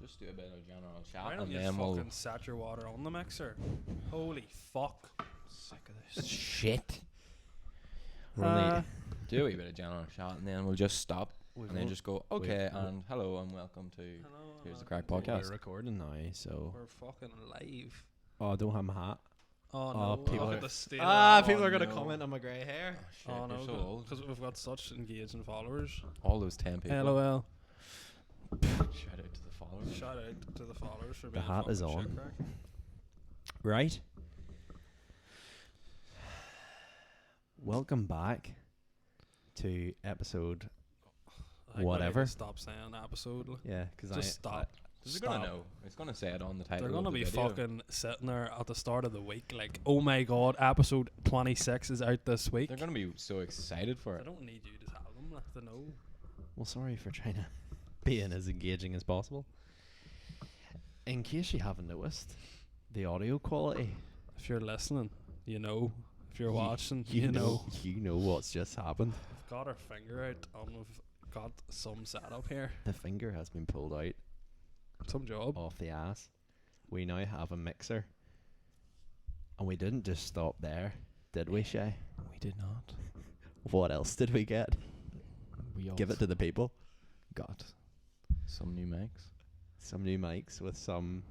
Just do a bit of general chat Why don't and you then we'll... fucking set your water on the mixer? Holy fuck. Sick of this shit. Do a wee bit of general chat and then we'll just stop and then just go, okay, and hello and welcome to Here's the Craic Podcast. We're recording now, so... We're fucking live. Oh, I don't have my hat. Oh no, people look are- at the state People are going to no. comment on my grey hair. Shit, Oh you're no, so old. because we've got such engaging followers. All those 10 people. LOL. Shout out to the followers. Shout out to the followers for The being hat is fucking on. shit crack. Right? Welcome back to episode... I think we need Whatever. to stop saying episode. Like. Yeah, because Just stop. Is it gonna know? It's gonna say it on the title. They're gonna of the be video. fucking sitting there at the start of the week like, oh my god, episode 26 is out this week. They're gonna be so excited for I it. don't need you to tell them, like, to know. Well, sorry for trying to be as engaging as possible. In case you haven't noticed, the audio quality... If you're listening, you know. If you're watching, You know what's just happened. We've got our finger out and we've got some setup here. The finger has been pulled out Some job. off the ass. We now have a mixer. And we didn't just stop there, did we, Shay? We did not. What else did we get? We Give it to the people. got some new mics Some new mics with some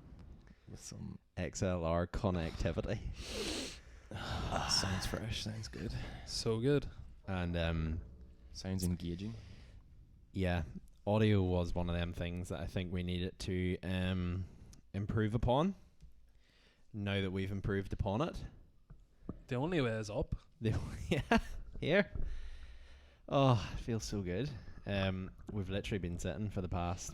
with some. XLR connectivity. Sounds fresh. Sounds good. So good. And Sounds engaging. yeah, audio was one of them things that I think we needed to improve upon. Now that we've improved upon it. The only way is up. Yeah, here. Oh, it feels so good. We've literally been sitting for the past,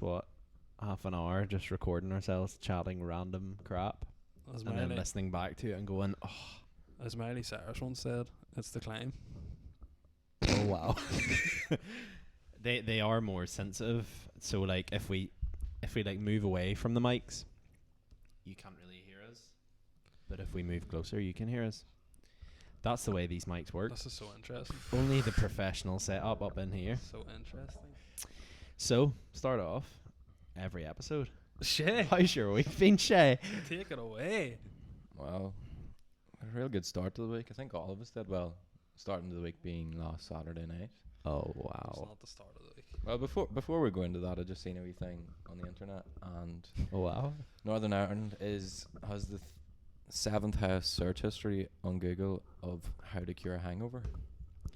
half an hour just recording ourselves chatting random crap and then listening back to it and going, oh, As Miley Cyrus once said, it's the climb. oh wow. They are more sensitive, so like if we like move away from the mics, you can't really hear us, but if we move closer you can hear us. That's the way these mics work. This is so interesting. Only the professional setup up in here. So interesting. So start off every episode. Shay, How's your week been, Shay? take it away. Well, a real good start to the week. I think all of us did well. Starting the week being last Saturday night. Oh It's wow. not the start of the week. Well, before we go into that, I just seen a wee thing on the internet, and Oh wow. Northern Ireland has the 7th highest search history on Google of how to cure a hangover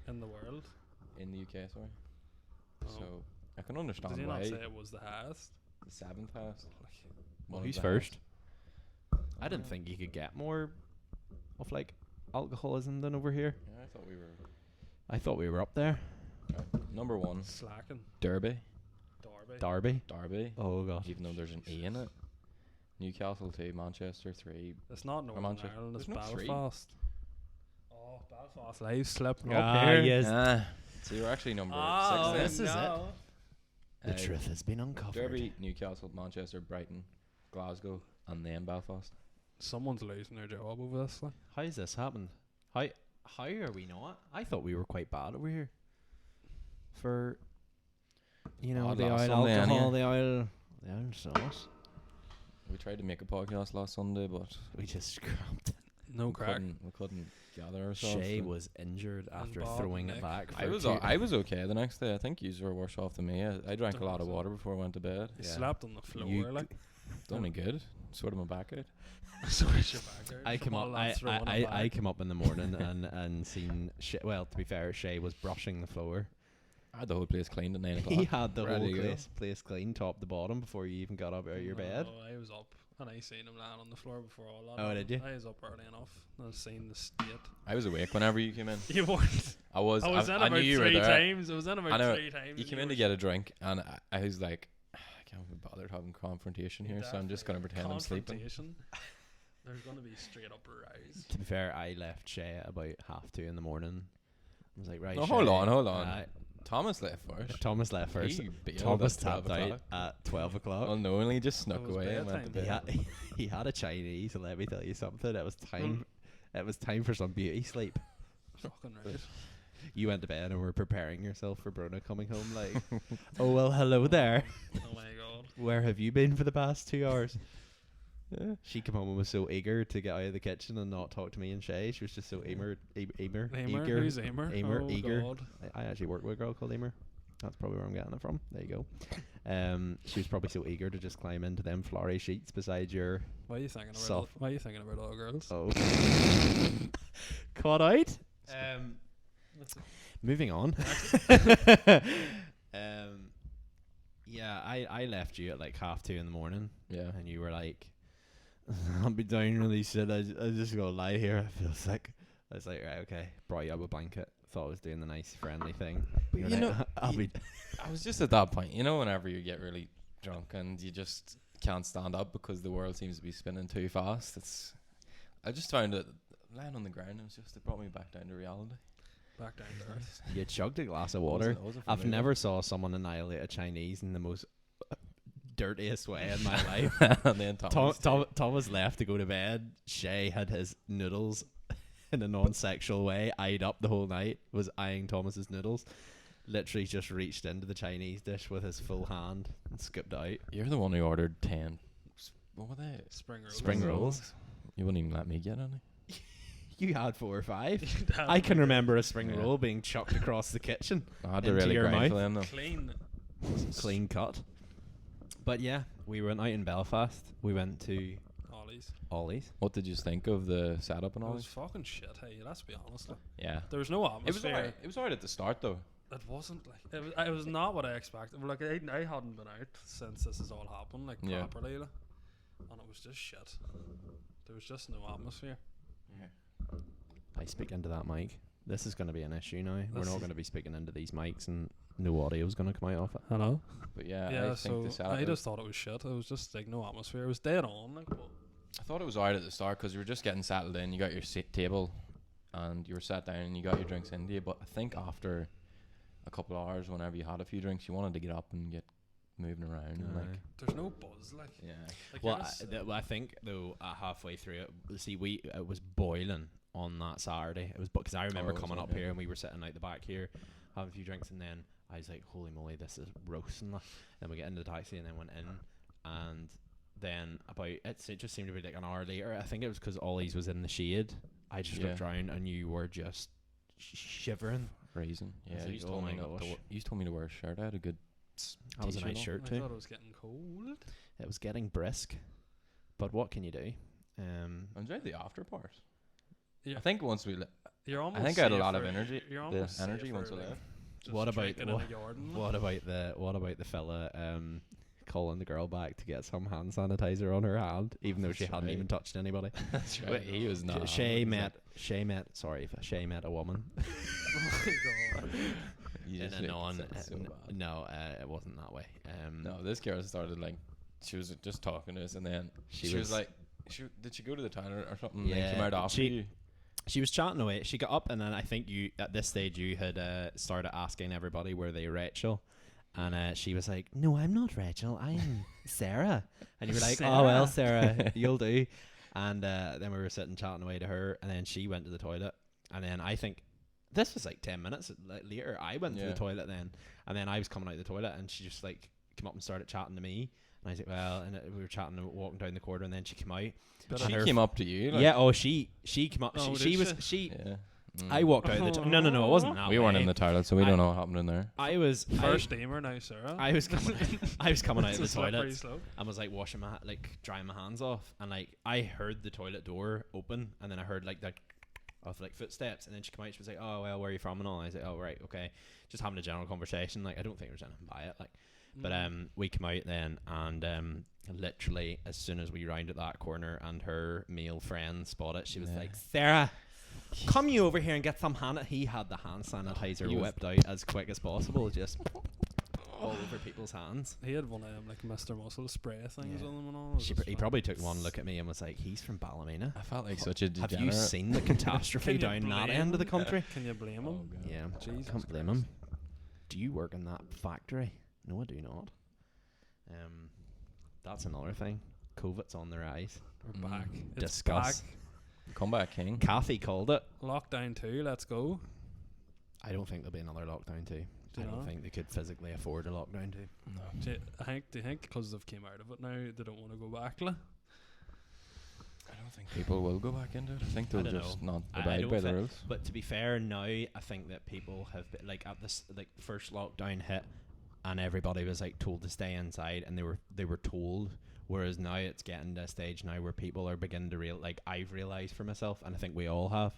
In the world. in the UK. Sorry. Oh. So I can understand Did he why not say it was the highest? the 7th highest. Well, One of who's the first? highest. I didn't think you could get more of like alcoholism than over here. Yeah, I thought we were up there. Number 1, Slacking. Derby. Derby. Derby. Oh god. Even though there's an E in it. Newcastle 2, Manchester 3. It's not Northern Manchester. Ireland, it's There's no three. Belfast. Oh, Belfast live slipping Ah, up here. yes. So you're actually number Oh, 6 this is it. no. The truth has been uncovered. Derby, Newcastle, Manchester, Brighton, Glasgow, and then Belfast. Someone's losing their job over this. Like. How's this happened? How are we not? I thought we were quite bad over here. For the Bad oil last Sunday, alcohol, the oil sauce. We tried to make a podcast last Sunday, but We just scrapped. No crack. we couldn't gather ourselves. Shay and was injured after Bob throwing Nick. it back. I was okay the next day. I think you were worse off than me. I drank a Don't lot think of so. water before I went to bed. He Yeah. slept on the floor. You like. Done me good. Sorted my back out. Sorted your back out I from came all up. that throwing it I back. came up in the morning and seen. Well, to be fair, Shay was brushing the floor. I had the whole place cleaned at 9 o'clock. He had the Ready to whole go. place clean, top to bottom, before you even got up out of your bed. No, I was up and I seen him lying on the floor before all that. Oh, happened. did you? I was up early enough. I seen the state. I was awake whenever you came in. You weren't. I was. I was in I about knew you were 3 there. times. I was in I about know. 3 times. You came in to get a drink, and I was like, I can't be bothered having confrontation here, so I'm just gonna pretend I'm sleeping. There's gonna be straight up rise. To be fair, I left Shay at about 1:30 in the morning. I was like, right. No, Shay, hold on. Thomas left first. Thomas left first. He bailed Thomas at 12 tapped out o'clock. at 12 o'clock. Unknowingly just snuck It was away and went to bedtime. bed. He had a Chinese, and let me tell you something. It was time. It was time for some beauty sleep. Fucking right. You went to bed and were preparing yourself for Bruna coming home. Like, oh well, hello there. Oh my god. Where have you been for the past 2 hours? Yeah. She came home and was so eager to get out of the kitchen and not talk to me and Shay. She was just so eager. Who's Emer? Oh, Eager. God. I actually work with a girl called Emer. That's probably where I'm getting it from. There you go. She was probably so eager to just climb into them flowery sheets beside your. Why are you thinking about? Soft. Why are you thinking about all girls? Oh. Caught out. Moving on. Yeah, I left you at like 2:30 in the morning. Yeah. And you were like, I'll be down really shit. I just gonna lie here. I feel sick. I was like, right, okay. Brought you up a blanket. Thought I was doing the nice, friendly thing. But You're you like, know, I was just at that point, whenever you get really drunk and you just can't stand up because the world seems to be spinning too fast. I just found it lying on the ground. It brought me back down to reality. Back down to earth. You chugged a glass of water. I've never saw someone annihilate a Chinese in the most dirtiest way in my life. And then Tom was left to go to bed. Shay had his noodles in a non-sexual way eyed up the whole night, was eyeing Thomas's noodles. Literally just reached into the Chinese dish with his full hand and scooped out. You're the one who ordered 10. What were they? Spring rolls. You wouldn't even let me get any. You had 4 or 5. I can remember a spring roll being chucked across the kitchen. I had to into really your grind mouth. for them though. Clean Cut. But yeah, we went out in Belfast. We went to Ollie's. What did you think of the setup and It all was this? fucking shit. Hey, let's be honest. Yeah. There was no atmosphere. It was alright at the start though. It wasn't like it was not what I expected. Like I hadn't been out since this has all happened, like Yeah. properly, and it was just shit. There was just no atmosphere. Yeah. I speak into that mic. This is going to be an issue now. We're not going to be speaking into these mics and no audio is going to come out of it. Hello. But yeah, Yeah. I think the So setup. I just thought it was shit. It was just like no atmosphere. It was dead on. Like I thought it was alright at the start because you were just getting settled in. You got your table, and you were sat down and you got your drinks into you. But I think after a couple of hours, whenever you had a few drinks, you wanted to get up and get moving around. And like, there's no buzz. Like yeah. Like Well, I think though halfway through it, it was boiling on that Saturday. It was because I remember coming up here and we were sitting out the back here having a few drinks, and then I was like, holy moly, this is roasting. Then we get into the taxi and then went in, and then it just seemed to be like an hour later. I think it was because Ollie's was in the shade. I just looked around and you were just shivering. Freezing. Yeah. Like, You told me to wear a shirt. I had a good. That was a nice shirt I too. thought it was getting cold. It was getting brisk, but what can you do? I enjoyed the after part. Yeah. I think once we. You're almost. I think I had a safe lot of for- energy. You're The almost energy safe once for, we like, left. just What about drinking in a garden. What about the fella calling the girl back to get some hand sanitizer on her hand, even though she That's hadn't right. even touched anybody? That's right. He was not. Shay met a woman. Oh my god. You in just a made it non. sound so bad. No, it wasn't that way. No, this girl started like, she was just talking to us, and then she was like, did she go to the toilet or something? And then came out after you. She was chatting away. She got up, and then I think you at this stage you had started asking everybody were they Rachel, and she was like, "No, I'm not Rachel. I'm Sarah." And you were like, Sarah. "Oh well, Sarah, you'll do." And then we were sitting chatting away to her, and then she went to the toilet, and then I think this was like 10 minutes later. I went to the toilet then, and then I was coming out of the toilet, and she just like came up and started chatting to me. And I was like, well, and we were chatting and walking down the corridor, and then she came out. She came up to you. Like, Yeah, she came up. Oh, She did was. she? Yeah. I walked out of the no, it wasn't that We way. weren't in the toilet, so we don't know what happened in there. I was First steamer now, Sarah. I was coming out of It's the a slippery toilet slope. and was like washing drying my hands off, and like I heard the toilet door open, and then I heard like of like footsteps, and then she came out. She was like, "Oh well, where are you from?" and all. And I was like, "Oh right, okay." Just having a general conversation. Like I don't think there was anything by it. Like, but we came out then, and literally as soon as we rounded that corner and her male friend spotted, she was like, "Sarah, come you over here and get some hand." He had the hand sanitizer whipped out as quick as possible, just all over people's hands. He had one of them like Mr. Muscle spray things on him and all. He probably took one look at me and was like, "He's from Ballymena." I felt like such a degenerate. Have you seen the catastrophe Can you down that blame end of the him? country? Can you blame him? Oh, God. Yeah, Jesus can't blame Christ. him. Do you work in that factory? No, I do not. That's another thing. COVID's on the rise. We're back. It's Discuss. back. Come back, King. Kathy called it. Lockdown 2, let's go. I don't think there'll be another lockdown too. Do I you don't know? think they could physically afford a lockdown too. No. Do you think because they've came out of it now, they don't want to go back? Like? I don't think people will go back into it. I think they'll I don't just know. not I abide don't by the thi- rules. But to be fair, now I think that people have been, like at this like first lockdown hit, and everybody was like told to stay inside, and they were told. Whereas now it's getting to a stage now where people are beginning to like I've realized for myself, and I think we all have.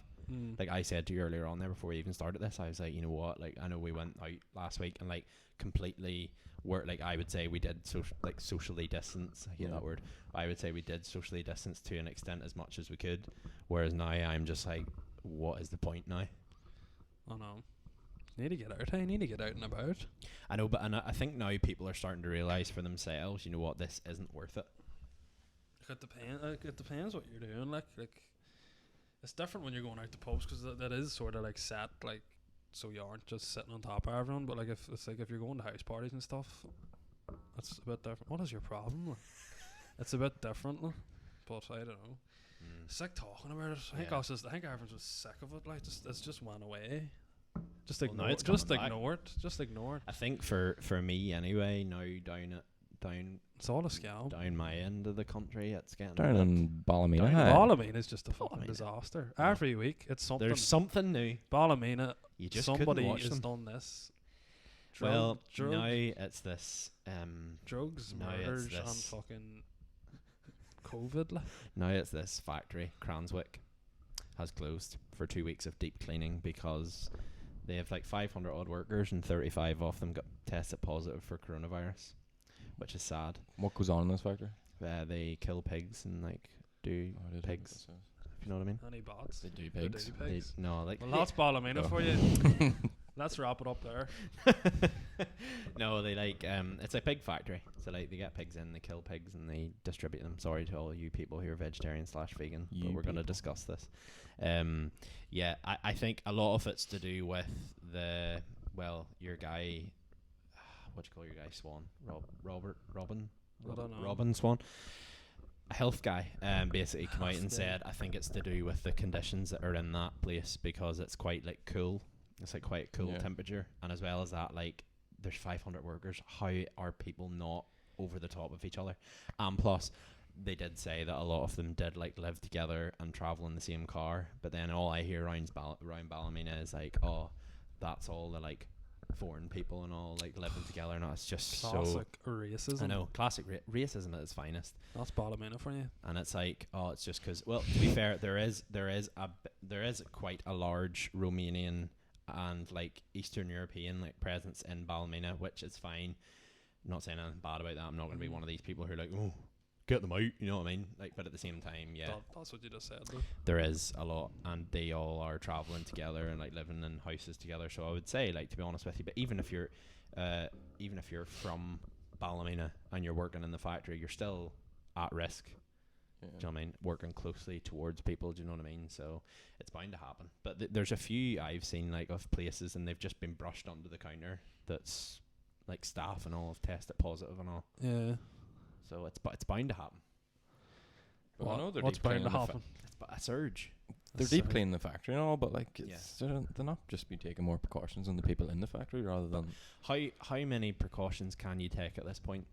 Like I said to you earlier on there before we even started this, I was like, you know what? Like I know we went out last week and like completely were like I would say we did socially distance. I hate that word. I would say we did socially distance to an extent as much as we could. Whereas now I'm just like, what is the point now? Oh no. You need to get out. Hey, you need to get out and about. I know, but I think now people are starting to realize for themselves, you know what, this isn't worth it. It depends what you're doing. Like it's different when you're going out to pubs because that is sort of like set, like so you aren't just sitting on top of everyone. But like if you're going to house parties and stuff, that's a bit different. What is your problem? Like? It's a bit different, like, but I don't know. Sick talking about it. I think everyone's just sick of it. Like it's just went away. Just Well, ignore now it. it's Just coming back. ignore it. Just ignore it. I think for me anyway, now down It's all a scam. down my end of the country, it's getting a Down bit- in Ballymena. Down in hey. Ballymena is just a fucking Ballymena. disaster. Yeah. Every week it's something. there's something new. Ballymena. You just Somebody couldn't watch has them. done this. Well, drug, now it's this. drugs, now it's murders, and this. fucking COVID. Like. Now it's this factory, Cranswick, has closed for 2 weeks of deep cleaning because they have like 500 odd workers and 35 of them got tested positive for coronavirus, which is sad. What goes on in this factory? They kill pigs and like do Oh, I didn't pigs. think If you know what I mean? Any bots? They do They pigs. do They, pigs. no, like Well, that's Ballymena Oh. for you. Let's wrap it up there. no, they like it's a pig factory. So like they get pigs in, they kill pigs, and they distribute them. Sorry to all you people who are vegetarian/vegan, but You we're going to people. discuss this. Yeah, I think a lot of it's to do with your guy. What do you call your guy? Swan, Robin I don't know. Robin Swan. A health guy basically came out and Health guy. said I think it's to do with the conditions that are in that place because it's quite like cool. It's like quite cool Yeah. temperature, and as well as that, like there's 500 workers. How are people not over the top of each other? And plus, they did say that a lot of them did like live together and travel in the same car. But then all I hear around Ballymena is like, oh, that's all the like foreign people and all like living together. And it's just Classic so. racism. I know, classic racism at its finest. That's Ballymena for you. And it's like, oh, it's just because. Well, to be fair, there is quite a large Romanian and like Eastern European like presence in Ballymena, which is fine. I'm not saying anything bad about that. I'm not going to be one of these people who are like, oh, get them out. You know what I mean? Like, but at the same time, yeah, That's what you just said. Though. there is a lot, and they all are traveling together and like living in houses together. So I would say, like, to be honest with you, but even if you're from Ballymena and you're working in the factory, you're still at risk. Yeah. Do you know what I mean? Working closely towards people, do you know what I mean? So it's bound to happen. But there's a few I've seen like of places, and they've just been brushed under the counter. That's like staff and all have tested positive and all. Yeah. So it's bound to happen. Well, I know they're What's deep bound cleaning to the fa- happen? It's a surge. They're That's deep right. cleaning the factory and all, but like Yeah. they're not just be taking more precautions on the people in the factory rather than How many precautions can you take at this point?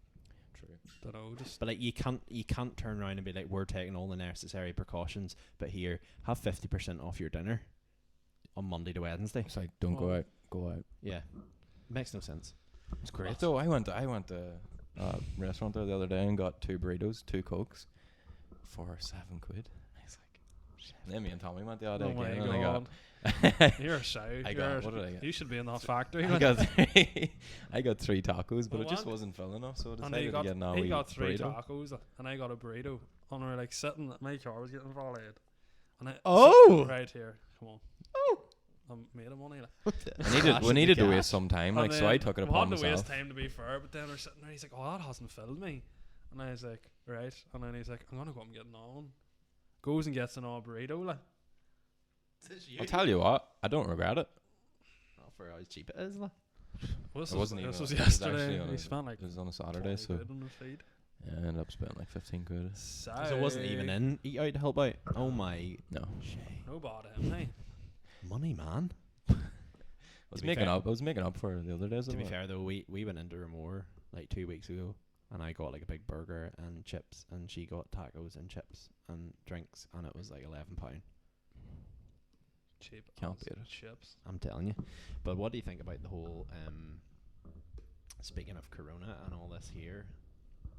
true. Don't know. Just But like you can't turn around and be like, we're taking all the necessary precautions, but here have 50% off your dinner on Monday to Wednesday. It's like don't go Oh. out, go out. Yeah, makes no sense. It's great though. I went to a restaurant there the other day and got 2 burritos, 2 cokes for £7. I was like, shit. And then me and Tommy went the other day oh my again, and I god, got you're a show. I got what did I get? You should be in that factory. I got three. I got 3 tacos, but Well, it just one- wasn't filling enough, so I And decided he to got, get an he wee got 3 burrito. tacos and I got a burrito. And we were like sitting, my car was getting volleyed. And I Oh! right here, come on. Oh! I'm made of money. Like. We needed to waste some time, like, And so I then took it we upon had to myself. waste time to be fair, but then we're sitting there, he's like, oh, that hasn't filled me. And I was like, right. And then he's like, I'm going to go up and get an on. Goes and gets an all burrito, like. I'll tell you what, I don't regret it. Not for how cheap it is, like. Well, this It wasn't even. this was it was yesterday. actually on He a- spent like It was on a 20 Saturday, so quid on his feed. yeah, I ended up spending like 15 quid. So it wasn't even in Eat Out to help out. Oh my No, shay. No bother him, hey. Money, man. was making up for the other days. To be fair though, we went into Ramore like 2 weeks ago, and I got like a big burger and chips, and she got tacos and chips and drinks, and it was like £11. Cheap. Can't beat it. Chips. I'm telling you. But what do you think about the whole speaking of Corona and all this here?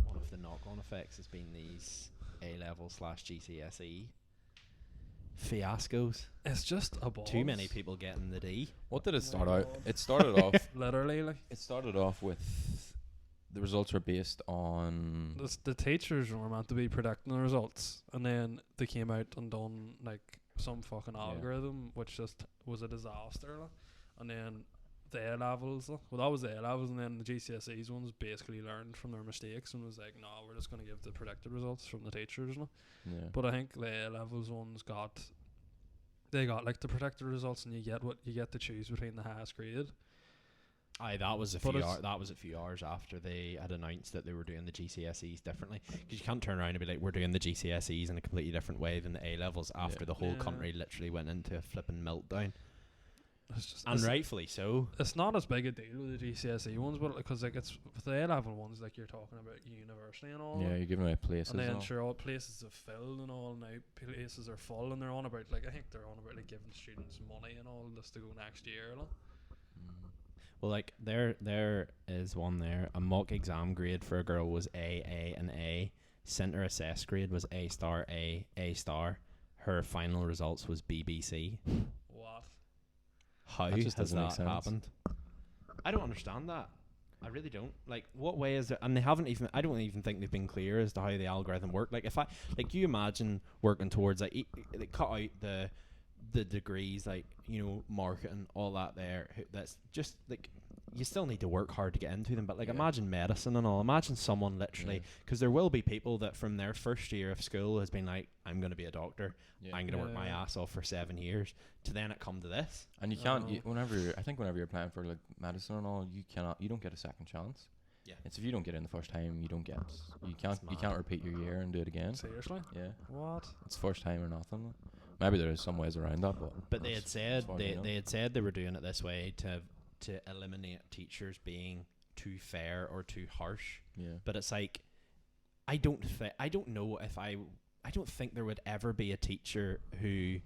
One of the knock-on effects has been these A-level/GCSE fiascos. It's just a ball. Too many people getting the D. What did it start my out? God. It started off. Literally, like It started off with the results are based on. the teachers were meant to be predicting the results, and then they came out and done like some fucking Yeah. algorithm, which just was a disaster. Like. And then the A levels, well, that was the A levels, and then the GCSEs ones basically learned from their mistakes and was like, no, we're just going to give the predicted results from the teachers. Like. Yeah. But I think the A levels ones got like the predicted results, and you get to choose between the highest grade. Aye, that was a But few it's- hours. That was a few hours after they had announced that they were doing the GCSEs differently. Because you can't turn around and be like, we're doing the GCSEs in a completely different way than the A levels after Yeah. the whole Yeah. country literally went into a flipping meltdown, It's just and rightfully so. it's not as big a deal with the GCSE ones, but because like it's with the A level ones, like you're talking about university and all. Yeah, you're giving away places. And then all. sure, all places have filled and all now. Places are full, and they're on about like I think they're on about like giving students money and all just to go next year. Like. Mm. Well, like there is one there. A mock exam grade for a girl was A, and A. Centre assessed grade was A star, A star. Her final results was BBC. What? How That just has doesn't make that sense. happened? I don't understand that. I really don't. Like, what way is it? And they haven't even. I don't even think they've been clear as to how the algorithm worked. Like, if I like, you imagine working towards like, they cut out the degrees, like, you know, marketing, all that there. That's just like, you still need to work hard to get into them. But like, Yeah. imagine medicine and all. Imagine someone literally, Yeah. because there will be people that from their first year of school has been like, I'm going to be a doctor. Yeah. I'm going to work my Yeah. ass off for 7 years. To then it come to this. And you I can't. know. Whenever you're applying for like medicine and all, you don't get a second chance. Yeah. It's if you don't get in the first time, you can't It's mad. repeat your year and do it again. Seriously? Yeah, What? it's first time or nothing. Maybe there is some ways around that, But they that's had said as far as I know. they had said they were doing it this way to eliminate teachers being too fair or too harsh. Yeah. But it's like, I don't think there would ever be a teacher who,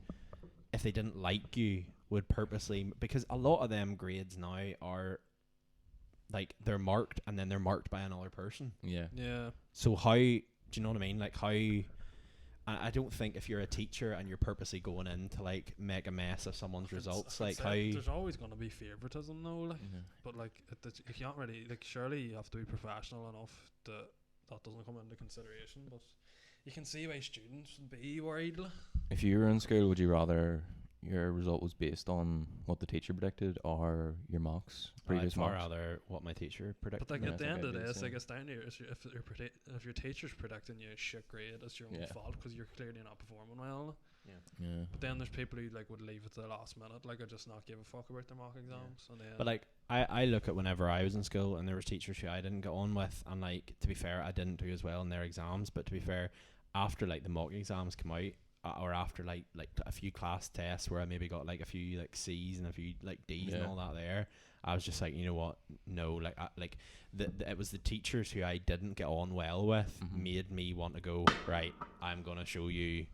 if they didn't like you, would purposely, because a lot of them grades now are like they're marked and then they're marked by another person. Yeah. Yeah. So how, do you know what I mean? Like how, I don't think if you're a teacher and you're purposely going in to like make a mess of someone's results, like how, There's always going to be favoritism though, like. Yeah. But like, you can't really like. Surely you have to be professional enough that doesn't come into consideration. But you can see why students would be worried. Like. If you were in school, would you rather your result was based on what the teacher predicted or your mocks, I'd previous far mocks? rather what my teacher predicted. But like Yeah, at the I think end I'd of be the the day, it's like same. it's down to you. If your teacher's predicting you a shit grade, it's your own Yeah. fault because you're clearly not performing well. Yeah. But then there's people who like would leave it to the last minute, like I just not give a fuck about their mock exams, and then. But like I look at whenever I was in school and there was teachers who I didn't get on with, and like, to be fair, I didn't do as well in their exams, but to be fair, after like the mock exams come out, or after like a few class tests where I maybe got like a few like C's and a few like D's and Yeah. all that there, I was just like, you know what, no, like it was the teachers who I didn't get on well with Mhm. made me want to go, right, I'm gonna show you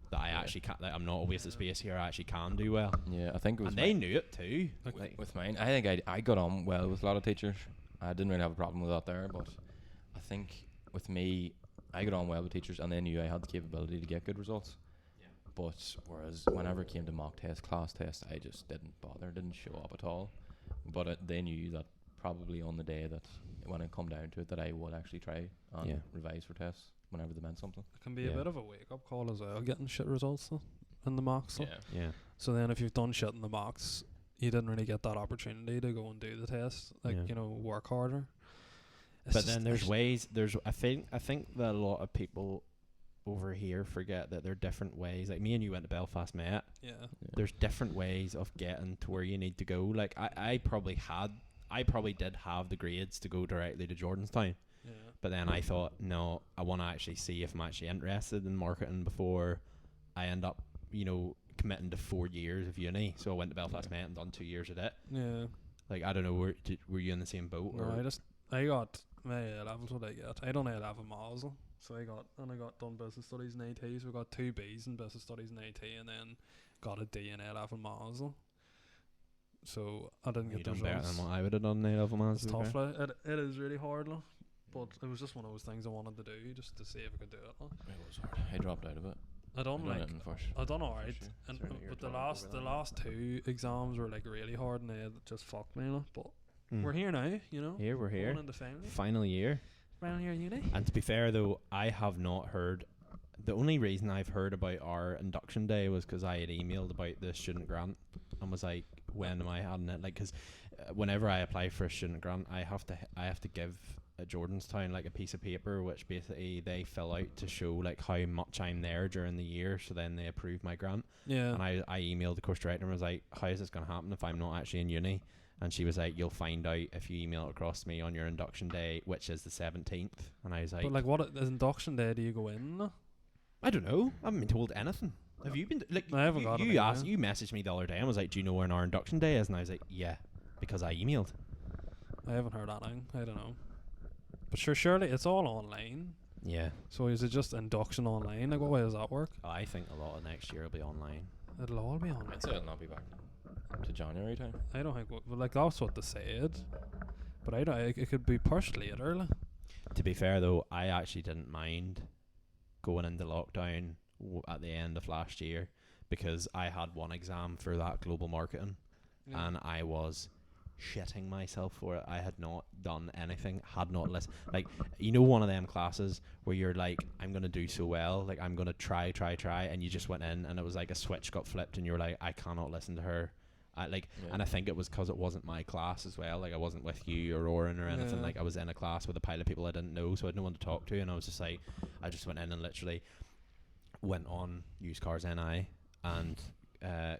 that I Yeah. actually can, that I'm not a waste of space here, I actually can do well. Yeah, I think it was. And they knew it too. With mine, I think I got on well with a lot of teachers. I didn't really have a problem with that there, but I think with me, I got on well with teachers, and they knew I had the capability to get good results. Yeah. But whereas whenever it came to mock test, class test, I just didn't bother, didn't show up at all. But they knew that probably on the day that when it come down to it, that I would actually try and Yeah. revise for tests whenever they meant something. it can be Yeah. a bit of a wake up call as well, getting shit results though, in the mocks. Though. Yeah. So then if you've done shit in the mocks, you didn't really get that opportunity to go and do the test, like, Yeah. you know, work harder. It's But just- then there's it's- ways. I think that a lot of people over here forget that there are different ways. Like, me and you went to Belfast, mate. Yeah. There's different ways of getting to where you need to go. Like, I probably did have the grades to go directly to Jordanstown, Yeah. but then I thought, no, I want to actually see if I'm actually interested in marketing before I end up, you know, committing to 4 years of uni. So I went to Belfast Met and done 2 years of it. Yeah. Like, I don't know, were you in the same boat? No, Or I got my A-levels. What I get? I done A-level Mazel. So I got done business studies in IT. So I got 2 B's in business studies in IT, and then got a D in A-level Mazel. So I didn't you get the done better results. than what I would have done A-level maths. It's tough. Like, it is really hard, like, but it was just one of those things I wanted to do just to see if I could do it. Like. It was hard. I dropped out of it. I done like it in first. I done alright, sure. and Sorry that you're but the talking over that. last 2 exams were like really hard, and they just fucked me. Like, but Mm. we're here now, you know. Here, we're here. Going into finally. Final year. Final year uni. And to be fair, though, I have not heard. The only reason I've heard about our induction day was because I had emailed about the student grant and was like, "When am I having it?" Like, because whenever I apply for a student grant, I have to give Jordanstown like a piece of paper, which basically they fill out to show like how much I'm there during the year. So then they approve my grant. Yeah. And I emailed the course director and was like, "How is this going to happen if I'm not actually in uni?" And she was like, "You'll find out if you email it across to me on your induction day, which is the 17th. And I was like, But like, what is induction day? Do you go in? "I don't know. I haven't been told anything. Have you been? Like, I haven't got it you yet, asked, yeah. you messaged me the other day and was like, "Do you know when our induction day is?" And I was like, "Yeah," because I emailed. I haven't heard anything. I don't know. But surely it's all online. Yeah. So is it just induction online? Like, what way does that work? I think a lot of next year will be online. It'll all be online. I'd say it'll not be back to January time. I don't think. Well, like that's what they said. But I don't. It could be pushed later. Like. To be fair though, I actually didn't mind going into lockdown at the end of last year because I had one exam for that global marketing and I was shitting myself for it. I had not done anything, had not listened. Like, you know, one of them classes where you're like, I'm going to do so well, like I'm going to try, and you just went in and it was like a switch got flipped and you were like, I cannot listen to her. And I think it was because it wasn't my class as well. Like, I wasn't with you or Oren or anything. Like, I was in a class with a pile of people I didn't know, so I had no one to talk to. And I was just like, I just went in and literally went on Used Cars NI and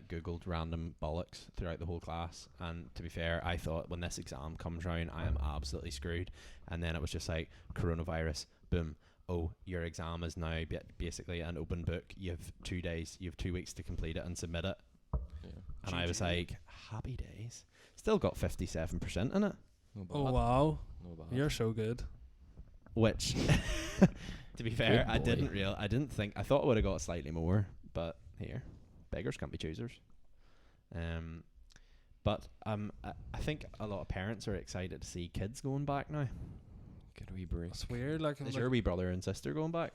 Googled random bollocks throughout the whole class. And to be fair, I thought when this exam comes round, I am absolutely screwed. And then it was just like, coronavirus, boom. Oh, your exam is now basically an open book. You have 2 days, you have 2 weeks to complete it and submit it. And I was like, happy days. Still got 57% in it. Oh wow, No bad. you're so good. Which, to be fair, I didn't think. I thought I would have got slightly more, but here, beggars can't be choosers. But I think a lot of parents are excited to see kids going back now. Get a wee break. It's weird. Like, Is your wee brother and sister going back?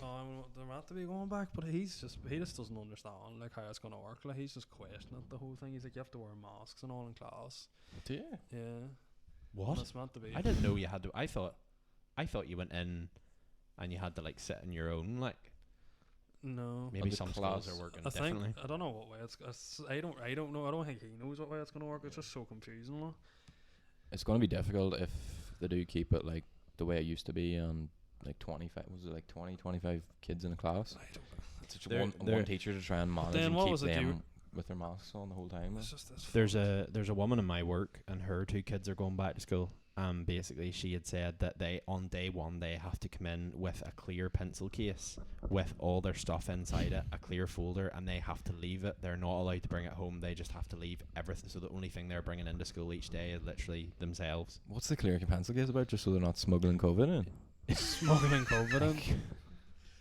they're meant to be going back, but he just doesn't understand like how it's gonna work. Like, he's just questioning the whole thing. He's like, you have to wear masks and all in class. Do you? Yeah. What? And it's meant to be. I didn't know you had to. I thought you went in and you had to like sit on your own. Like, No. maybe the some class. schools are working I think differently. I don't know what way I don't know. I don't think he knows what way it's gonna work. It's just so confusing. Like. It's going to be difficult if they do keep it like the way it used to be, and like 25 was it like 25 kids in a class. I don't. It's just They're- one teacher to try and manage Then and what keep was it you them with their masks on the whole time. It's just this. There's a woman in my work and her 2 kids are going back to school. Basically she had said that they on day 1 they have to come in with a clear pencil case with all their stuff inside it, a clear folder, and they have to leave it. They're not allowed to bring it home. They just have to leave everything. So the only thing they're bringing into school each day is literally themselves. What's the clear pencil case about? Just so they're not smuggling COVID in. Smuggling COVID in.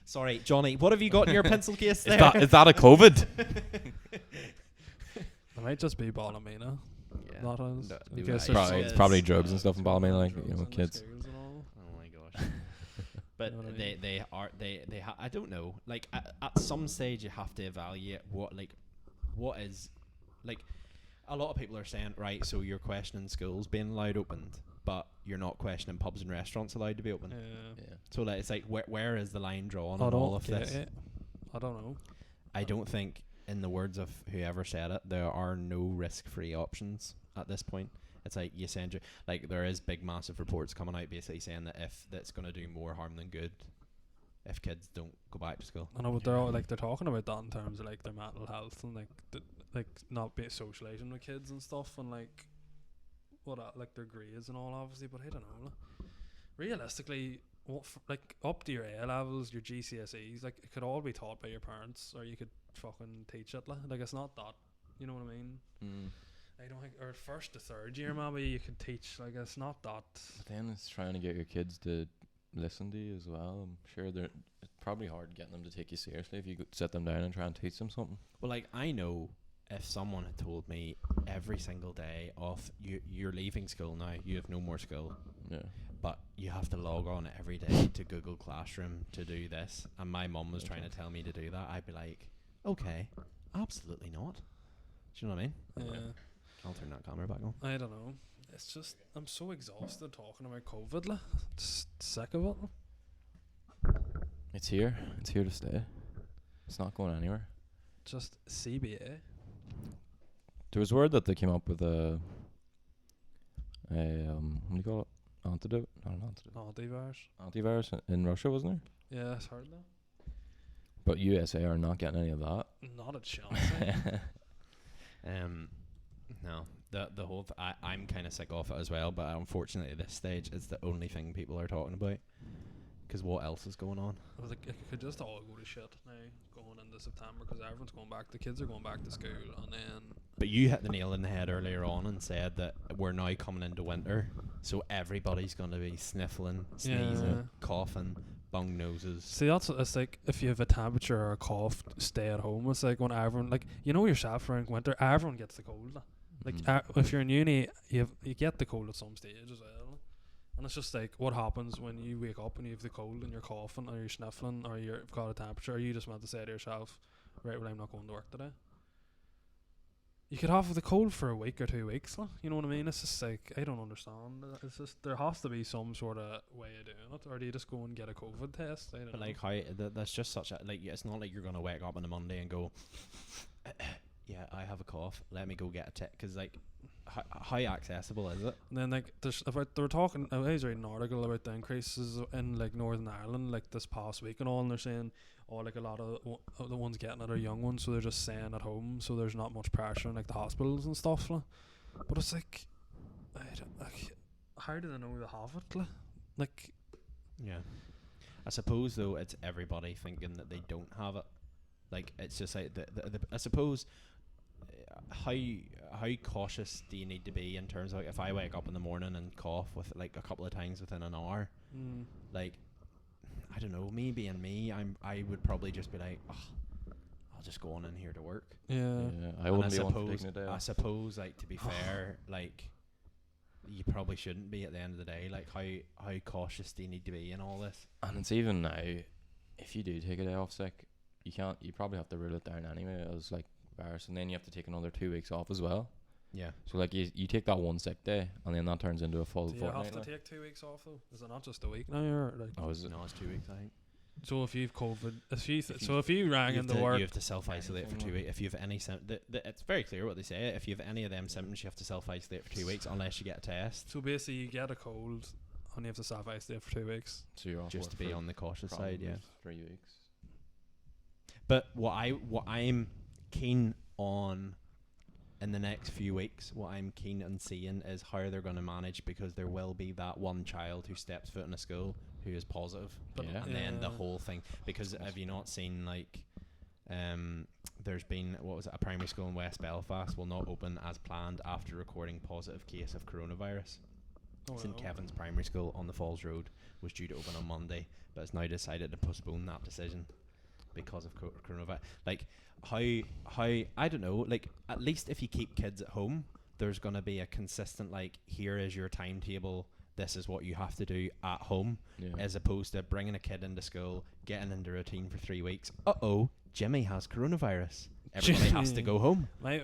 Sorry, Johnny, what have you got in your pencil case there? Is that a COVID? It might just be Ballymena. Yeah. Not us. No, In dude, case I- there's It's some- probably drugs and stuff in Ballymena, like, drugs you know, in the kids. schools and all. Oh my gosh. But You know what I they I don't know, like at some stage you have to evaluate what is, like, a lot of people are saying, right, so you're questioning schools being allowed opened, but you're not questioning pubs and restaurants allowed to be open. Yeah. So like, it's like where is the line drawn I on all don't of get this? it. I don't know. I don't think, in the words of whoever said it, there are no risk-free options at this point. It's like you send your, like, there is big massive reports coming out basically saying that if that's going to do more harm than good if kids don't go back to school. I know, but they're all, like, they're talking about that in terms of like their mental health and like not be socializing with kids and stuff, and like their grades and all, obviously. But I don't know. Like, realistically, like up to your A levels, your GCSEs, like it could all be taught by your parents, or you could fucking teach it. Like it's not that, you know what I mean? I don't think, or first to third year maybe you could teach. Like it's not that. But then it's trying to get your kids to listen to you as well. I'm sure it's probably hard getting them to take you seriously if you sit them down and try and teach them something. Well, like I know if someone had told me every single day of you're leaving school now, you have no more school. Yeah. But you have to log on every day to Google Classroom to do this, and my mum was trying to tell me to do that, I'd be like, okay, absolutely not. Do you know what I mean? Yeah. I'll turn that camera back on. I don't know. It's just I'm so exhausted talking about COVID. Like, just sick of it. It's here. It's here to stay. It's not going anywhere. Just CBA. There was word that they came up with a what do you call it? Antidote? Not an antidote. Antivirus in Russia, wasn't there? Yeah, I heard that. But USA are not getting any of that. Not a chance. No, the whole I'm kind of sick of it as well. But unfortunately, at this stage, it's the only thing people are talking about. Because what else is going on? I was like, it could just all go to shit now going into September because everyone's going back. The kids are going back to school, and then. But you hit the nail in the head earlier on and said that we're now coming into winter, so everybody's going to be sniffling, sneezing, coughing, bung noses. See, it's like if you have a temperature or a cough, stay at home. It's like when everyone, like you know yourself around winter, everyone gets the cold. Like if you're in uni, you get the cold at some stage as well. And it's just like, what happens when you wake up and you have the cold and you're coughing or you're sniffling or you've got a temperature, or you just want to say to yourself, right, well, I'm not going to work today. You could have the cold for a week or 2 weeks, you know what I mean? It's just like, I don't understand. It's just, there has to be some sort of way of doing it, or do you just go and get a COVID test? I don't know. Like, how, that's just such a, like, it's not like you're going to wake up on a Monday and go, yeah, I have a cough, let me go get a test, because, like, how accessible is it? And then like they were talking, I was reading an article about the increases in like Northern Ireland like this past week and all, and they're saying like a lot of the ones getting it are young ones, so they're just staying at home, so there's not much pressure on like the hospitals and stuff but it's like, how do they know they have it like yeah, I suppose though it's everybody thinking that they don't have it. Like it's just like the I suppose how cautious do you need to be in terms of like if I wake up in the morning and cough with like a couple of times within an hour, like I don't know, me being me, I would probably just be like, I'll just go on in here to work. Yeah, I wouldn't be one for taking a day off. I suppose like to be fair, like you probably shouldn't be at the end of the day. Like how cautious do you need to be in all this? And it's even now, if you do take a day off sick, you probably have to rule it down anyway as like virus, and then you have to take another 2 weeks off as well. Yeah. So like you take that one sick day, and then that turns into a full fortnight. Do you have to take 2 weeks off though? Is it not just a week now, or like? Oh, is it? No, it's 2 weeks, I think. So if you've COVID, if you rang into work, you have to self-isolate for 2 weeks. If you have any it's very clear what they say. If you have any of them symptoms, you have to self-isolate for 2 weeks unless you get a test. So basically, you get a cold, and you have to self-isolate for 2 weeks. So you're off just to be on the cautious side, yeah. 3 weeks. But what I'm keen on in the next few weeks, what I'm keen on seeing is how they're going to manage, because there will be that one child who steps foot in a school who is positive, and then the whole thing. Because have you not seen like, there's been a primary school in West Belfast will not open as planned after recording positive case of coronavirus. St Kevin's Primary School on the Falls Road was due to open on Monday, but it's now decided to postpone that decision because of coronavirus. Like how I don't know, like at least if you keep kids at home, there's going to be a consistent like, here is your timetable, this is what you have to do at home, as opposed to bringing a kid into school, getting into routine for 3 weeks. Jimmy has coronavirus, everybody has to go home. That's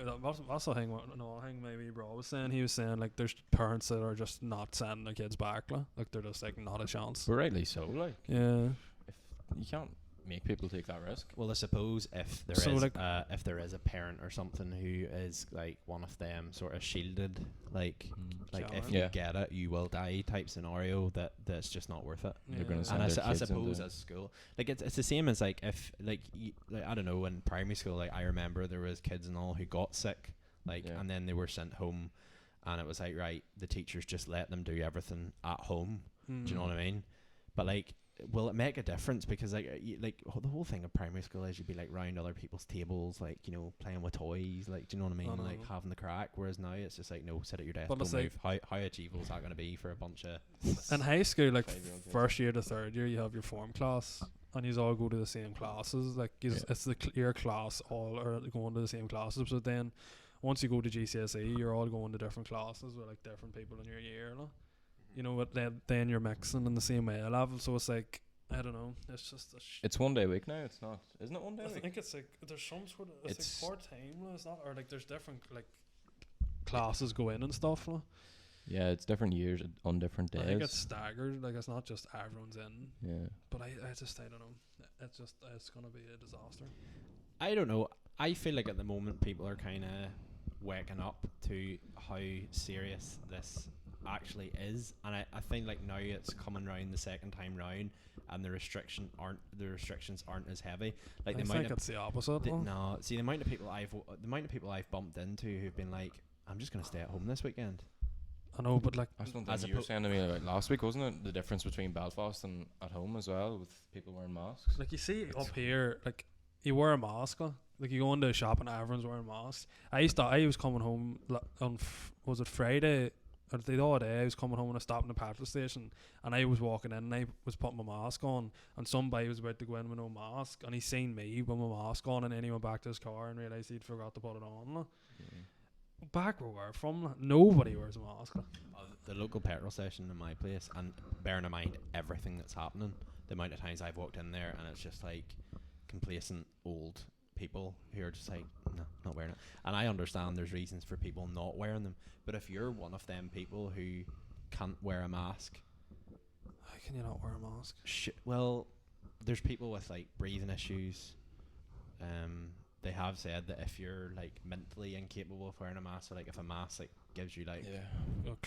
the thing. I think maybe Bro was saying, he was saying like there's parents that are just not sending their kids back, like they're just like not a chance. But rightly so, like yeah, if you can't make people take that risk. Well, I suppose if there is a parent or something who is like one of them sort of shielded, like if you get it you will die type scenario, that's just not worth it. They're going to send and their I kids suppose as school, like it's the same as like if like I don't know, in primary school, like I remember there was kids and all who got sick, and then they were sent home, and it was like, right, the teachers just let them do everything at home. Do you know what I mean? But like, will it make a difference? Because like, the whole thing of primary school is you'd be like round other people's tables, like, you know, playing with toys, like, do you know what I mean? I know. Like having the crack. Whereas now it's just like, no, sit at your desk, But don't it's move. How achievable is that going to be for a bunch of? In high school, like 5-year-old kids. first year to third year, you have your form class, and you all go to the same classes. Like it's the your class all are going to the same classes. But then once you go to GCSE, you're all going to different classes with like different people in your year. No? You know what? Then you're mixing in the same way level. So it's like, I don't know. It's just It's 1 day a week now. It's not, isn't it? 1 day a I week. think it's like there's some sort of It's- it's like part time. It's not, or like there's different like classes go in and stuff. No? Yeah, it's different years on different I think it's days. staggered. Like it's not just everyone's in. Yeah. But I don't know. It's gonna be a disaster. I don't know. I feel like at the moment people are kind of waking up to how serious this actually is, and I think like now it's coming round the second time round, and the restrictions aren't as heavy. Like I the think amount of it's the opposite. no, see the amount of people I've bumped into who've been like, I'm just gonna stay at home this weekend. I know, but like That's one As thing you were oppo- saying to me about last week, wasn't it? The difference between Belfast and at home as well, with people wearing masks. you see up here, like you wear a mask. Like you go into a shop and everyone's wearing masks. I was coming home on was it Friday or the other day? I was coming home and I stopped in the petrol station and I was walking in and I was putting my mask on and somebody was about to go in with no mask and he seen me with my mask on and then he went back to his car and realised he'd forgot to put it on. Like. Back where we're from, like, nobody wears a mask. Like. The local petrol station in my place, and bearing in mind everything that's happening, the amount of times I've walked in there and it's just like complacent old people who are just like, no, not wearing it. And I understand there's reasons for people not wearing them, but if you're one of them people who can't wear a mask, How can you not wear a mask? well, there's people with like breathing issues. They have said that if you're like mentally incapable of wearing a mask, so like if a mask like gives you like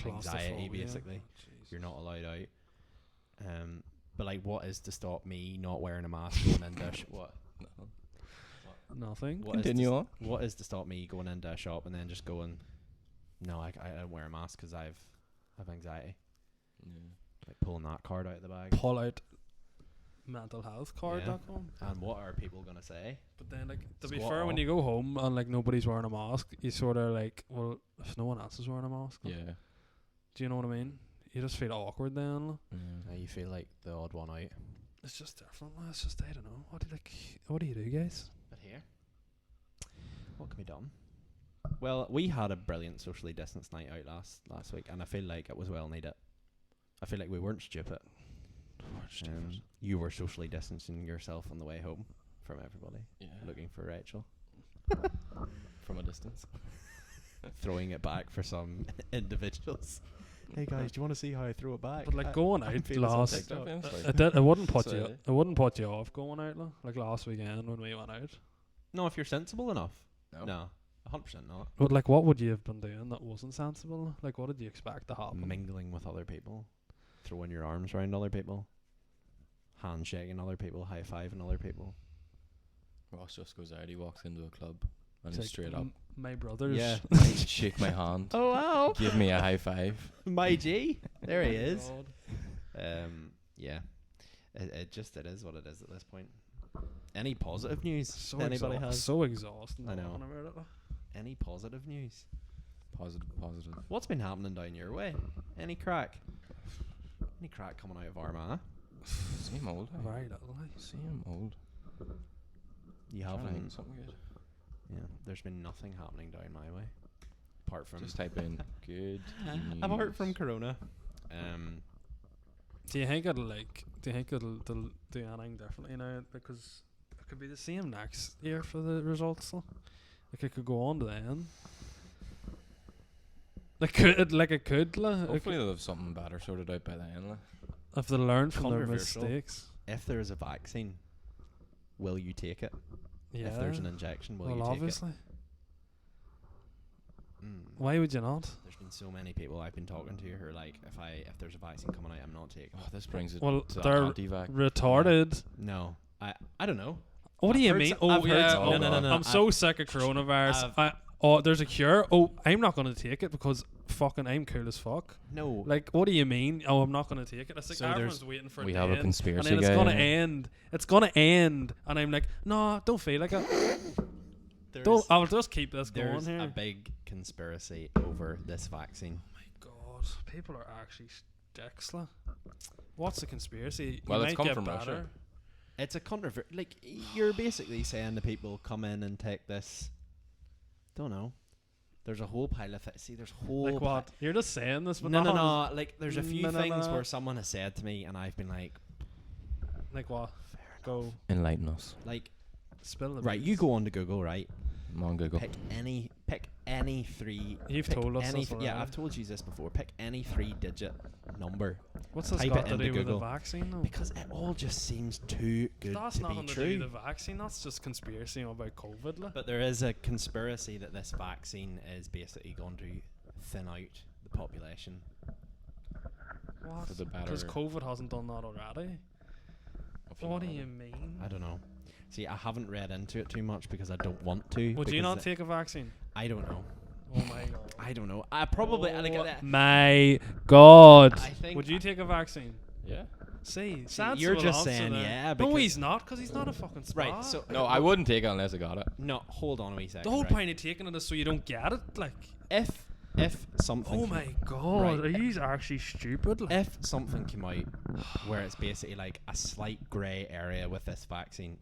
anxiety, basically, you're not allowed out. But like, what is to stop me not wearing a mask going into what? Nothing. What is Continue to on. What is to stop me going into a shop and then just going, no, I don't wear a mask because I have anxiety. Yeah. Like pulling that card out of the bag. Pull out mentalhealthcard.com. And what are people gonna say? But then, like, to be Squat fair, when off. you go home and like nobody's wearing a mask, you sort of like, well, if no one else is wearing a mask, like, Yeah. do you know what I mean? You just feel awkward then. Like. You feel like the odd one out. It's just different. Like. It's just I don't know. What do you do, guys? But here, what can be done? Well, we had a brilliant socially distanced night out last week, and I feel like it was well needed. I feel like we weren't stupid. You were socially distancing yourself on the way home from everybody, Yeah. looking for Rachel, From a distance. throwing it back for some individuals. Hey guys, do you want to see how I throw it back? But like going out last, TikTok, yeah, it's it wouldn't put you. Sorry. It wouldn't put you off going out like last weekend when we went out. No, if you're sensible enough. No. No, 100% not. But like, what would you have been doing that wasn't sensible? Like, what did you expect to happen? Mingling with other people, throwing your arms around other people, handshaking other people, high-fiving other people. Ross just goes out. He walks into a club and It's he's like, straight up. My brothers. Yeah. Shake my hand. Oh wow, Give me a high five. my G. There he Oh my is. God. Yeah. It is what it is at this point. Any positive news So anybody has? so exhausting. I know. talking about it, like. Any positive news? Positive. What's been happening down your way? Any crack? Any crack coming out of Armagh? Same old. Very little. Like. Same old. You Trying to think haven't. of something good. Yeah, there's been nothing happening down my way, apart from Just type in good apart from news. Corona. Do you think it'll they'll do anything differently now? Because it could be the same next year for the results. Though. Like it could go on to then. It could. Hopefully they'll have something better sorted out by then. If they learn from their Controversial. mistakes. If there is a vaccine, will you take it? Yeah. If there's an injection, will well, you take obviously. it? Mm. Why would you not? There's been so many people I've been talking to who are like, if there's a vaccine coming out, I'm not taking Oh, it. this brings it Well, to that they're anti-vax. retarded. No, I don't know. What do I've you heard mean? so- Oh I've heard yeah. so- Oh, no. I'm so sick of coronavirus. I've- Oh, there's a cure. Oh, I'm not going to take it because fucking, I'm cool as fuck. No. Like, what do you mean? Oh, I'm not gonna take it. It's like So everyone's waiting for it We to have a end, conspiracy and then guy. it's gonna end. It's gonna end, and I'm like, no, don't feel like it. I'll just keep this going There's here. a big conspiracy over this vaccine. My God, people are actually sticks. Like. What's the conspiracy? Well, You it's might come get from better. Russia. It's a controversy. Like, you're basically saying to people, come in and take this. Don't know. There's a whole pile of See, there's whole. Like what? You're just saying this, but No. not Like, there's a few No, no, things no. where someone has said to me, and I've been like, Like what? Go Enlighten us. like, spill the right. beans. You go on to Google, right? I'm on Google. Pick any three. You've pick told us any this yeah, already. I've told you this before. Pick any 3-digit number What's this type got it to into do with the Google. vaccine though? because it all just seems too good That's to be nothing to do with true. the vaccine. That's just conspiracy about COVID. Like. But there is a conspiracy that this vaccine is basically going to thin out the population. What? For the Because better. COVID hasn't done that already. What do you mean? I don't know. See, I haven't read into it too much because I don't want to. Would you because not take a vaccine? I don't know. Oh my God. I don't know. I probably like Oh my God. I think Would you take a vaccine? Yeah. See, you're just saying yeah, No, because- he's not, because he's not a fucking spa. right. So No, I wouldn't take it unless I got it. no. Hold on a wee second. the whole right. point of taking it is so you don't get it. Like, If something oh my God, Right. he's actually stupid. Like. if something came out where it's basically like a slight grey area with this vaccine,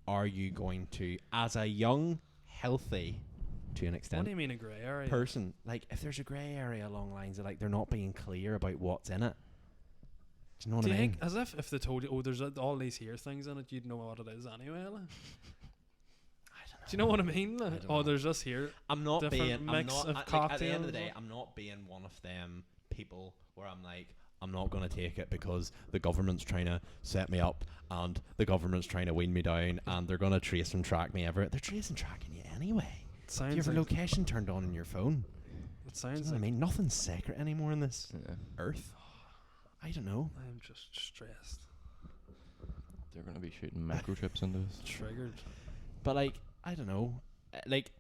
are you going to, as a young, healthy, to an What extent, do you mean a grey area? person, like if there's a grey area along lines of like they're not being clear about what's in it? Do you know what Do I you mean? think, as if they told you, oh, there's all these here things in it, you'd know what it is anyway. Like. Do you know what I mean? Like, don't oh, know. there's this here. I'm not different being. I'm mix not. of Like, at the end of the day, cocktails. I'm not being one of them people where I'm like, I'm not going to take it because the government's trying to set me up and the government's trying to wean me down and they're going to trace and track me everywhere. They're tracing tracking you anyway. It Do you sounds have like. your location turned on in your phone? It Do you sounds know what I like. mean? Nothing's sacred anymore in this Yeah. earth. I don't know. I'm just stressed, They're gonna be shooting microchips into us. triggered. But like, I don't know. Like,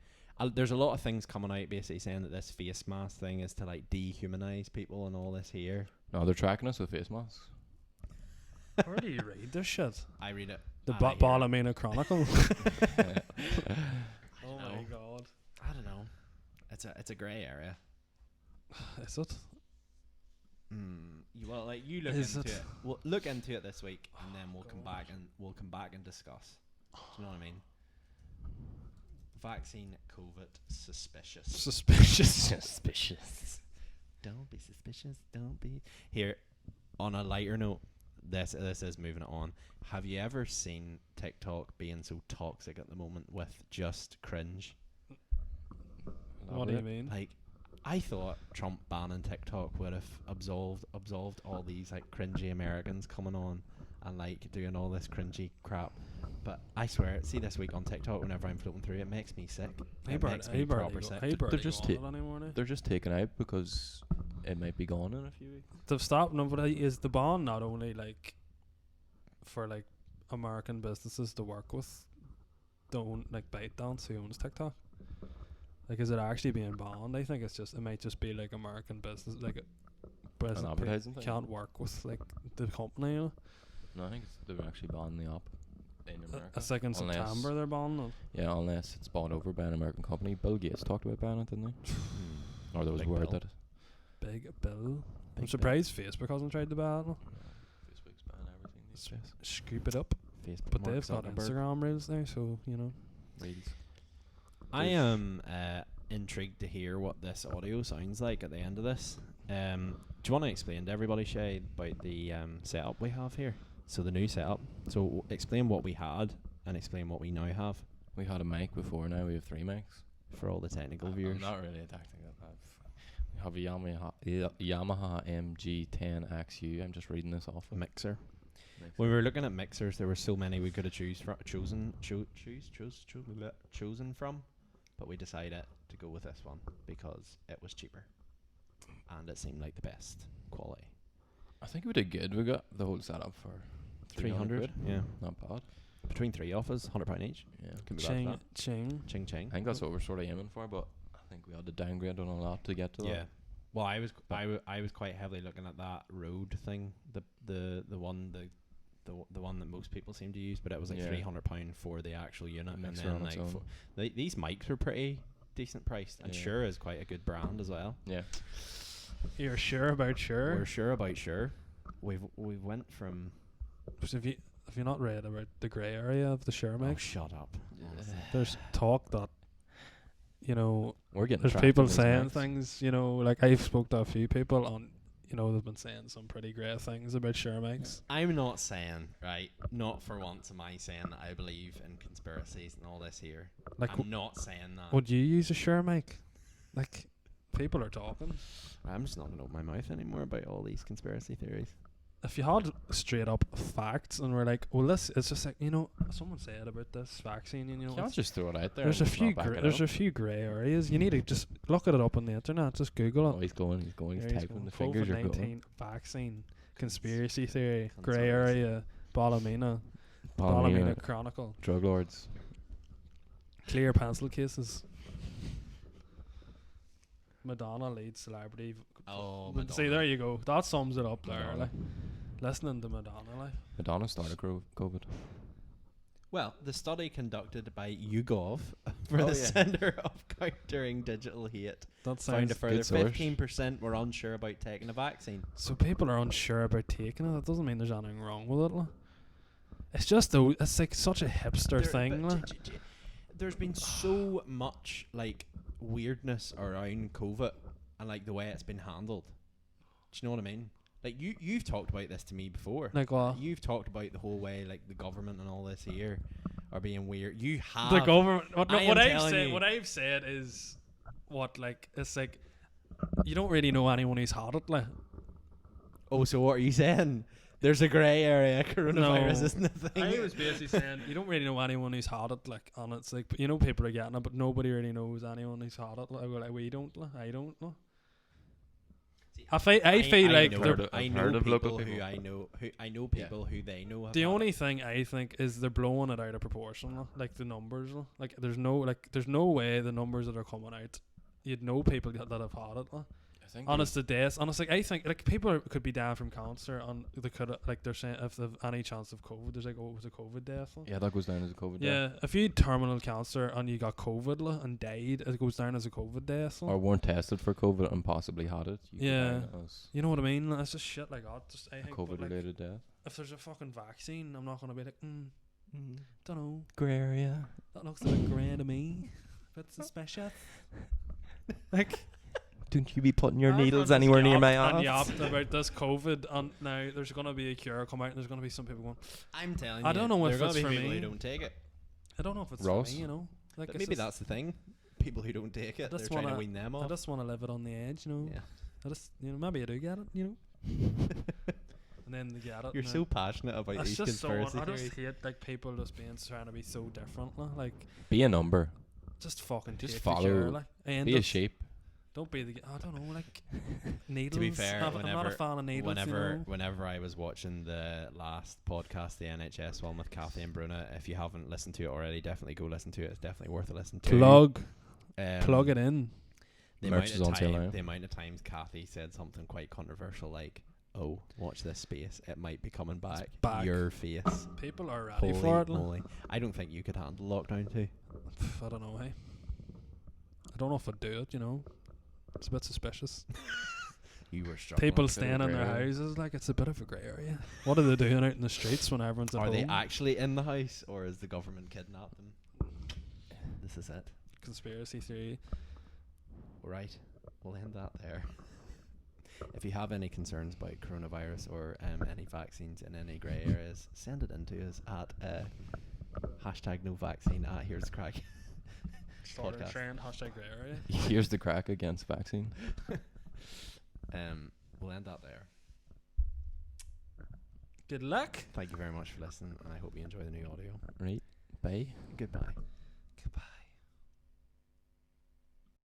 there's a lot of things coming out basically saying that this face mask thing is to like dehumanize people and all this here. No, they're tracking us with face masks. Where do you read this shit? I read it. The and I hear it. Ballymena Chronicle. Oh I my know. God. I don't know. It's a grey area. Is it? Well, like you look Is into it? it. We'll look into it this week, and then we'll come God. back and discuss. Do you know what I mean? Vaccine, COVID, suspicious. Suspicious. Suspicious. Don't be suspicious. Don't be. Here, on a lighter note, this is moving it on. Have you ever seen TikTok being so toxic at the moment with just cringe? What do you mean? Like, I thought Trump banning TikTok would have absolved all these like cringy Americans coming on and like doing all this cringy crap. But I swear, see this week on TikTok, whenever I'm floating through, it makes me sick. It makes me proper sick. They're just just anymore now. They're just taken out because it might be gone in a few weeks. To stop nobody is the ban not only like for like American businesses to work with, don't like ByteDance who owns TikTok. Like, is it actually being banned? I think it's just, it might just be like American business, like business advertising thing? can't work with like the company. You know? No, I think they're actually banning the app in America. It's like in Unless- September they're banning it. Yeah, unless it's bought over by an American company. Bill Gates talked about banning it, didn't he? Or there was Big word Bill. that Big Bill. I'm Big surprised Facebook hasn't tried to ban it. Facebook's banning everything these days. Scoop it up. Facebook, But Mark they've got Zuckerberg. Instagram reels now, so you know. Reels. I am intrigued to hear what this audio sounds like at the end of this. Do you want to explain to everybody, Shay, about the setup we have here? So the new setup. So explain what we had and explain what we now have We had a mic before, now we have 3 mics. for all the technical I'm viewers. not really attacking that. We have a Yamaha MG10XU. I'm just reading this off. A mixer. When we were looking at mixers, there were so many we could have chosen from, but we decided to go with this one because it was cheaper and it seemed like the best quality. I think we did good. We got the whole setup for 300 quid. Yeah, Not bad. between 3 offers, £100 each. Yeah. Can be bad for Ching, that. ching. Ching ching. I think that's what we're sort of aiming for, but I think we had to downgrade on a lot to get to Yeah, that. Well, I was quite heavily looking at that road thing, the one that most people seem to use, but it was like £300 for the actual unit, and then like these mics are pretty decent priced, and Shure is quite a good brand as well. Yeah, you're sure about Shure? We're sure about Shure. We went from. So have you not read about the grey area of the Shure mic? Oh, shut up. There's talk that, you know, we're getting there's people saying things, you know, like I've spoke to a few people on, you know, they've been saying some pretty great things about Shure mics. I'm not saying, right, not for once am I saying that I believe in conspiracies and all this here. Like, I'm not saying that. Would you use a Shure mic? Like, people are talking. I'm just not going to open my mouth anymore about all these conspiracy theories. If you had straight up facts and we're like, well, this it's just like, you know, someone said about this vaccine, and you know, you can't just throw it out there. There's a few grey areas. You need to just look it up on the internet. Just Google it. Oh, he's typing. The fingers are going. Vaccine conspiracy theory, grey area, Ballymena Chronicle, drug lords, clear pencil cases. Madonna lead celebrity. Oh, Madonna. See, there you go. That sums it up there. Like, listening to Madonna, like. Madonna started COVID. Well, the study conducted by YouGov for the Centre of Countering Digital Hate found a further 15% were unsure about taking a vaccine. So people are unsure about taking it. That doesn't mean there's anything wrong with it. Like. It's just though, it's like such a hipster thing. Like. There's been so much like weirdness around COVID and like the way it's been handled. Do you know what I mean? Like you've talked about this to me before. Like what? You've talked about the whole way like the government and all this here are being weird. You have the government. What I've said is what, like, it's like you don't really know anyone who's had it. Like, oh, so what are you saying? There's a grey area. Coronavirus isn't a thing. I was basically saying you don't really know anyone who's had it, like, and it's like, you know, people are getting it, but nobody really knows anyone who's had it. Like we don't. Like, I don't know. I feel like I know people who they know. The only thing I think is they're blowing it out of proportion. Like the numbers, like there's no way the numbers that are coming out, you'd know people that have had it. Honest to death. Honestly, I think like people could be dying from cancer, and they could, like, they're saying if they've any chance of COVID, there's like, oh, it was a COVID death. Yeah, that goes down as a COVID death. Yeah, if you had terminal cancer and you got COVID and died, it goes down as a COVID death. Or weren't tested for COVID and possibly had it. Yeah, you know what I mean. It's just shit like that. Just I think COVID related death. If there's a fucking vaccine, I'm not gonna be like, don't know, grey area. That looks a bit grey to me. That's suspicious. Like. Don't you be putting your needles anywhere near my ass? And yapped about this COVID, and now there's going to be a cure come out, and there's going to be some people going, I'm telling you, I don't know if it's for me. People who don't take it. I don't know if it's for me, you know. Like, but maybe that's the thing. People who don't take it, they're trying to wean them off. I just want to live it on the edge, you know. Yeah. I just, you know, maybe I do get it, you know. And then they get it. You're so passionate about these conspiracy theories. I just hate like people just trying to be so different. Like, be a number. Just fucking just take follow. The cure, like, be a sheep. Don't be the. I don't know, like needles. To be fair, I'm not a fan of needles. Whenever I was watching the last podcast, the NHS one with Kathy and Bruna, if you haven't listened to it already, definitely go listen to it. It's definitely worth a listen to. Plug it in. The amount of times Kathy said something quite controversial, like, "Oh, watch this space. It might be coming back. Your face." People are ready for it. Moly. I don't think you could handle lockdown too. I don't know. Hey, I don't know if I'd do it. You know. It's a bit suspicious. You were struggling. People staying in their houses, like, it's a bit of a grey area. What are they doing out in the streets when everyone's at home? Are they actually in the house, or is the government kidnapped them? This is it. Conspiracy theory. Right. We'll end that there. If you have any concerns about coronavirus or any vaccines in any grey areas, send it in to us at #NoVaccine at Here's Craic. Start a trend, #grey area. Here's the crack against vaccine. We'll end that there. Good luck. Thank you very much for listening, and I hope you enjoy the new audio. Right. Bye. Goodbye. Goodbye.